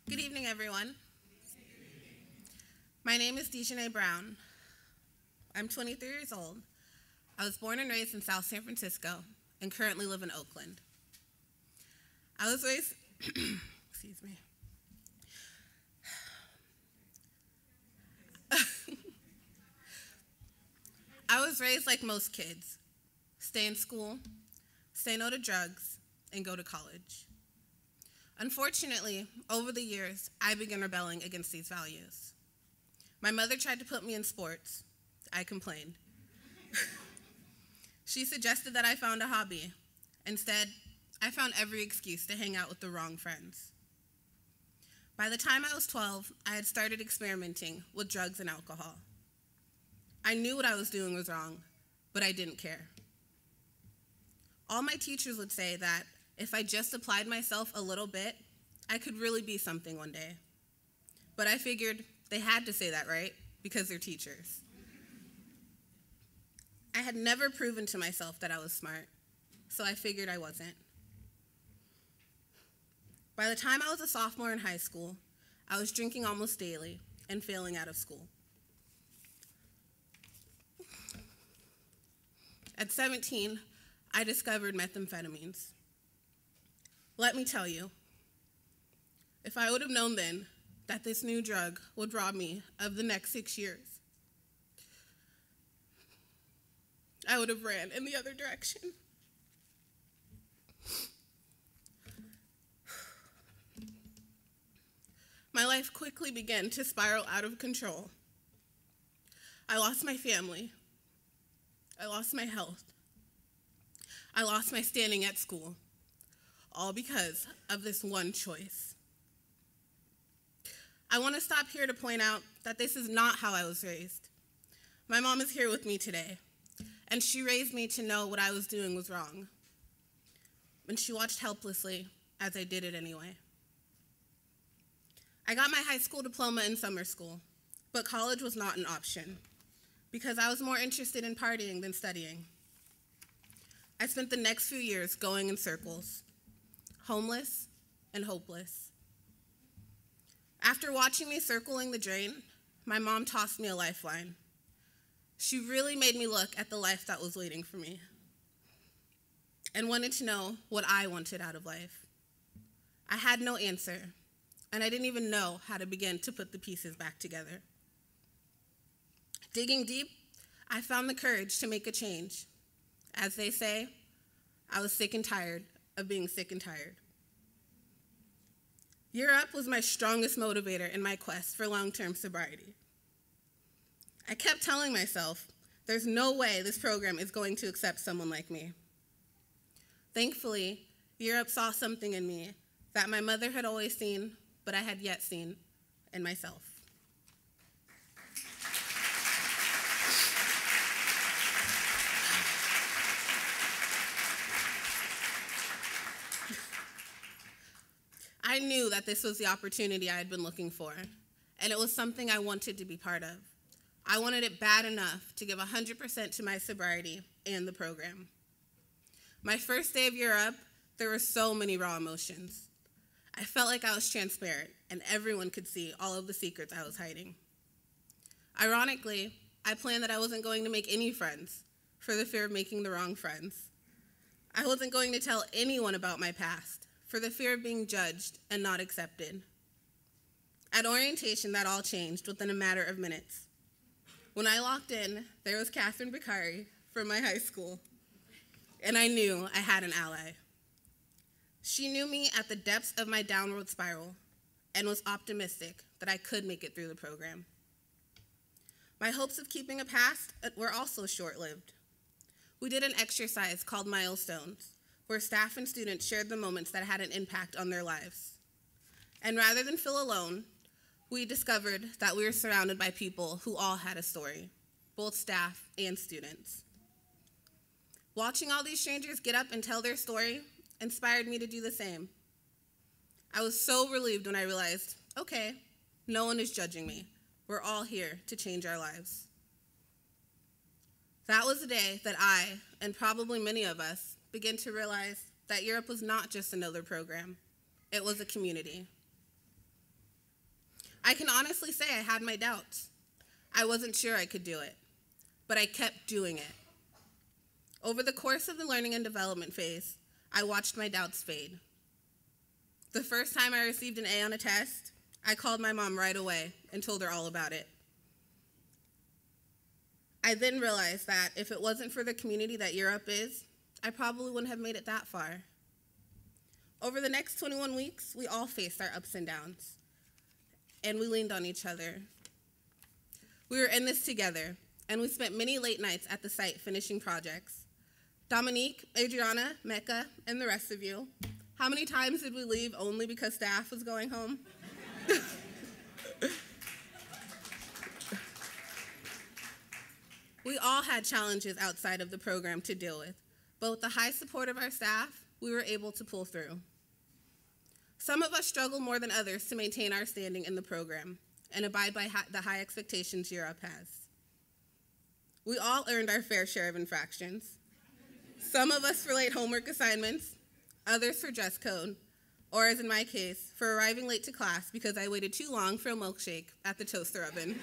Good evening, everyone. My name is Dejanae Brown. I'm 23 years old. I was born and raised in South San Francisco and currently live in Oakland. I was raised, excuse me. I was raised like most kids: stay in school, say no to drugs, and go to college. Unfortunately, over the years, I began rebelling against these values. My mother tried to put me in sports. I complained. She suggested that I found a hobby. Instead, I found every excuse to hang out with the wrong friends. By the time I was 12, I had started experimenting with drugs and alcohol. I knew what I was doing was wrong, but I didn't care. All my teachers would say that if I just applied myself a little bit, I could really be something one day. But I figured they had to say that, right? Because they're teachers. I had never proven to myself that I was smart, so I figured I wasn't. By the time I was a sophomore in high school, I was drinking almost daily and failing out of school. At 17, I discovered methamphetamines. Let me tell you, if I would have known then that this new drug would rob me of the next 6 years, I would have ran in the other direction. My life quickly began to spiral out of control. I lost my family. I lost my health. I lost my standing at school, all because of this one choice. I want to stop here to point out that this is not how I was raised. My mom is here with me today, and she raised me to know what I was doing was wrong. And she watched helplessly as I did it anyway. I got my high school diploma in summer school, but college was not an option because I was more interested in partying than studying. I spent the next few years going in circles, homeless and hopeless. After watching me circling the drain, my mom tossed me a lifeline. She really made me look at the life that was waiting for me and wanted to know what I wanted out of life. I had no answer, and I didn't even know how to begin to put the pieces back together. Digging deep, I found the courage to make a change. As they say, I was sick and tired of being sick and tired. Year Up was my strongest motivator in my quest for long-term sobriety. I kept telling myself, there's no way this program is going to accept someone like me. Thankfully, Year Up saw something in me that my mother had always seen, but I had yet seen in myself. I knew that this was the opportunity I had been looking for, and it was something I wanted to be part of. I wanted it bad enough to give 100% to my sobriety and the program. My first day of Year Up, there were so many raw emotions. I felt like I was transparent, and everyone could see all of the secrets I was hiding. Ironically, I planned that I wasn't going to make any friends for the fear of making the wrong friends. I wasn't going to tell anyone about my past for the fear of being judged and not accepted. At orientation, that all changed within a matter of minutes. When I walked in, there was Catherine Bakari from my high school, and I knew I had an ally. She knew me at the depths of my downward spiral and was optimistic that I could make it through the program. My hopes of keeping a past were also short-lived. We did an exercise called Milestones, where staff and students shared the moments that had an impact on their lives. And rather than feel alone, we discovered that we were surrounded by people who all had a story, both staff and students. Watching all these strangers get up and tell their story inspired me to do the same. I was so relieved when I realized, okay, no one is judging me. We're all here to change our lives. That was the day that I, and probably many of us, began to realize that Year Up was not just another program. It was a community. I can honestly say I had my doubts. I wasn't sure I could do it, but I kept doing it. Over the course of the learning and development phase, I watched my doubts fade. The first time I received an A on a test, I called my mom right away and told her all about it. I then realized that if it wasn't for the community that Europe is, I probably wouldn't have made it that far. Over the next 21 weeks, we all faced our ups and downs, and we leaned on each other. We were in this together, and we spent many late nights at the site finishing projects. Dominique, Adriana, Mecca, and the rest of you, how many times did we leave only because staff was going home? We all had challenges outside of the program to deal with, but with the high support of our staff, we were able to pull through. Some of us struggle more than others to maintain our standing in the program and abide by the high expectations Europe has. We all earned our fair share of infractions. Some of us for late homework assignments, others for dress code, or as in my case, for arriving late to class because I waited too long for a milkshake at the toaster oven.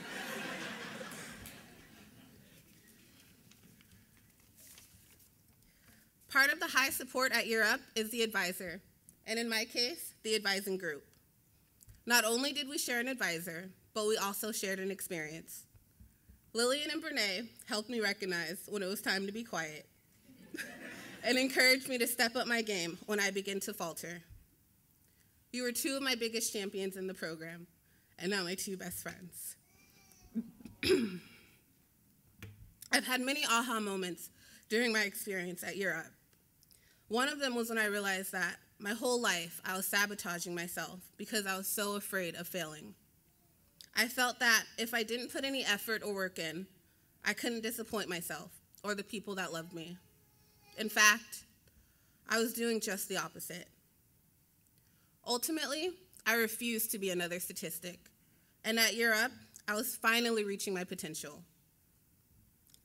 Part of the high support at Europe is the advisor, and in my case, the advising group. Not only did we share an advisor, but we also shared an experience. Lillian and Brene helped me recognize when it was time to be quiet and encouraged me to step up my game when I began to falter. You were two of my biggest champions in the program, and now my two best friends. I've had many aha moments during my experience at Europe. One of them was when I realized that my whole life I was sabotaging myself because I was so afraid of failing. I felt that if I didn't put any effort or work in, I couldn't disappoint myself or the people that loved me. In fact, I was doing just the opposite. Ultimately, I refused to be another statistic, and at Europe, I was finally reaching my potential.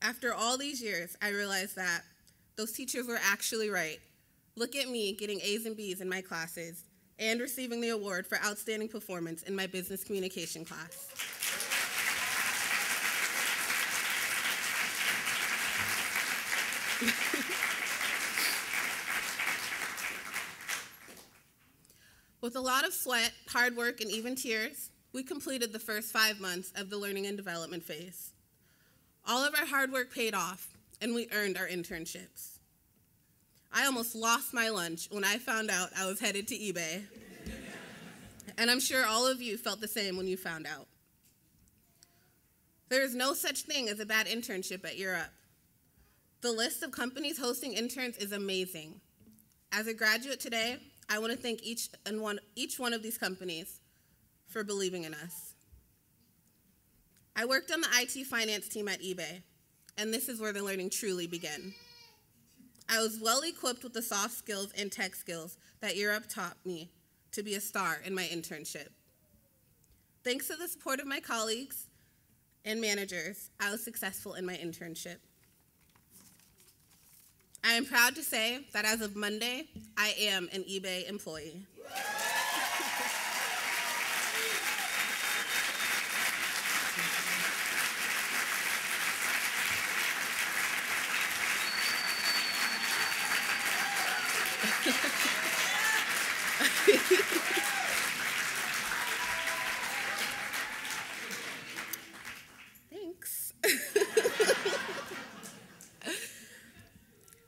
After all these years, I realized that those teachers were actually right. Look at me getting A's and B's in my classes and receiving the award for outstanding performance in my business communication class. With a lot of sweat, hard work, and even tears, we completed the first 5 months of the learning and development phase. All of our hard work paid off, and we earned our internships. I almost lost my lunch when I found out I was headed to eBay. And I'm sure all of you felt the same when you found out. There is no such thing as a bad internship at Europe. The list of companies hosting interns is amazing. As a graduate today, I want to thank each one of these companies for believing in us. I worked on the IT finance team at eBay, and this is where the learning truly began. I was well equipped with the soft skills and tech skills that Europe taught me to be a star in my internship. Thanks to the support of my colleagues and managers, I was successful in my internship. I am proud to say that as of Monday, I am an eBay employee. Thanks.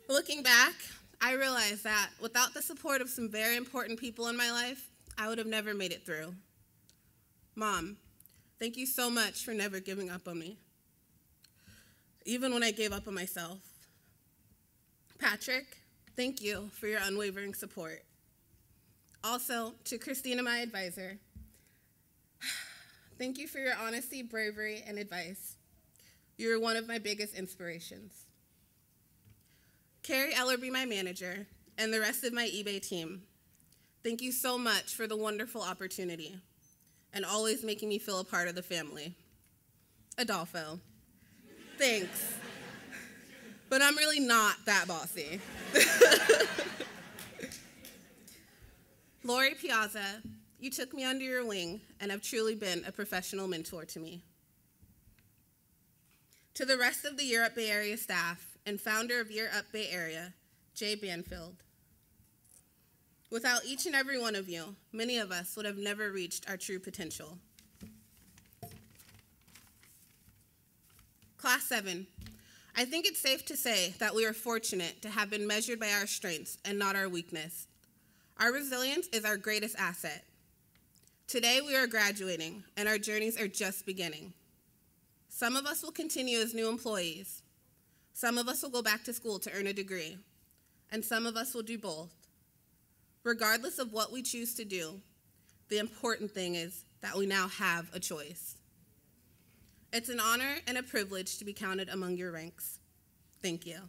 Looking back, I realized that without the support of some very important people in my life, I would have never made it through. Mom, thank you so much for never giving up on me, even when I gave up on myself. Patrick, thank you for your unwavering support. Also, to Christina, my advisor, thank you for your honesty, bravery, and advice. You are one of my biggest inspirations. Carrie Ellerby, my manager, and the rest of my eBay team, thank you so much for the wonderful opportunity and always making me feel a part of the family. Adolfo, thanks. But I'm really not that bossy. Lori Piazza, You took me under your wing and have truly been a professional mentor to me. To the rest of the Year Up Bay Area staff and founder of Year Up Bay Area, Jay Banfield. Without each and every one of you, many of us would have never reached our true potential. Class 7, I think it's safe to say that we are fortunate to have been measured by our strengths and not our weakness. Our resilience is our greatest asset. Today we are graduating, and our journeys are just beginning. Some of us will continue as new employees. Some of us will go back to school to earn a degree, and some of us will do both. Regardless of what we choose to do, the important thing is that we now have a choice. It's an honor and a privilege to be counted among your ranks. Thank you.